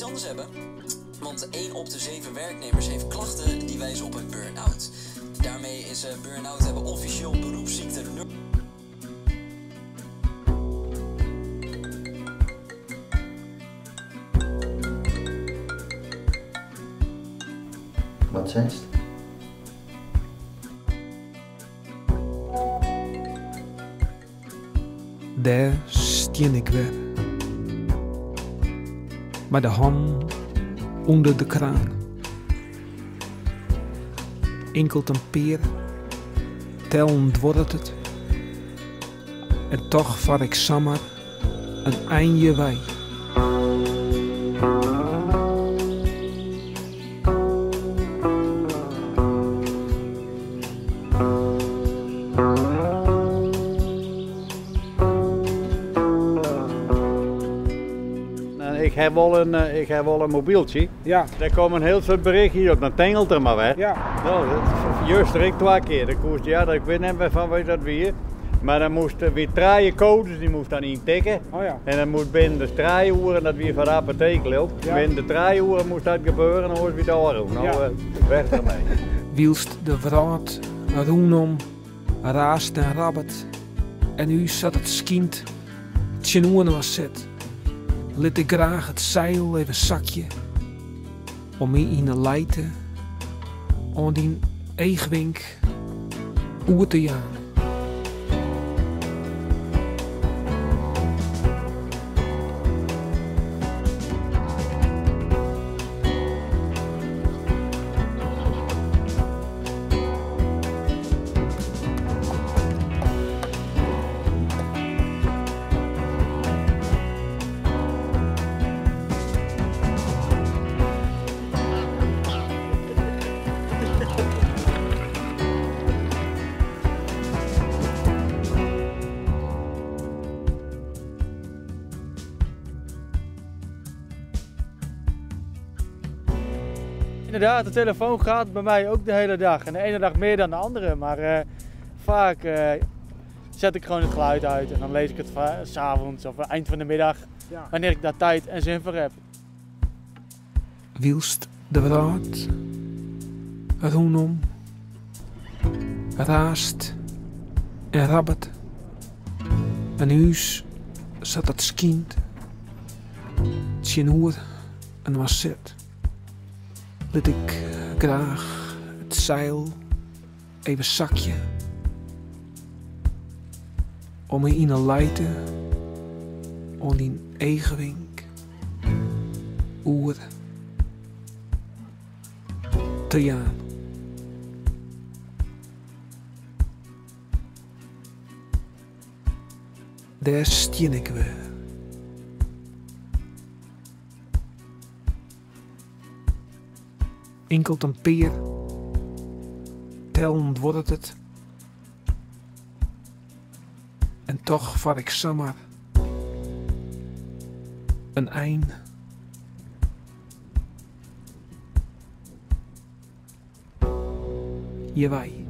anders hebben. Want 1 op de 7 werknemers heeft klachten die wijzen op een burn-out. Daarmee is burn-out hebben officieel beroepsziekte nummer. Wat zegt? Daar stien ik weer. Met de hand onder de kraan. Enkelt een peer, tellend wordt het. En toch vat ik sammer een eindje wij. Ik heb wel een mobieltje. Ja. Daar komen heel veel berichten op, dan tengelt er maar weg. Ja. Nou, dat is juist direct 2 keer. Dan koest, ja, ik weet niet meer van weet dat weer. Maar dan moest weer 3 codes, die moest dan intikken. Oh ja. En dan moet binnen de 3 uur, dat weer van de apotheek loopt. Ja. Binnen de 3 uur moest dat gebeuren, dan hoort weer door. Nou, Ja. weg ermee. Wielst de wraad, roenom, raast en rabbet. En u zat het skind, tjenoen was zet. Liet ik graag het zeil even zakje. Om me in de leiden, om die eegwink, oer te jaan. Inderdaad, de telefoon gaat bij mij ook de hele dag. En de ene dag meer dan de andere. Maar vaak zet ik gewoon het geluid uit. En dan lees ik het 's avonds of eind van de middag. Ja. Wanneer ik daar tijd en zin voor heb. Wielst de wraad, roenom, raast en rabbet. En huis zat het skind, tjenoer en was zet. Liet ik graag het zeil even zakje. Om me in een leiden, om die egenwink, oer te jaan. Daar stien ik weer. Enkelt een peer, tellend wordt het. En toch vat ik zomaar een eind. Je wij.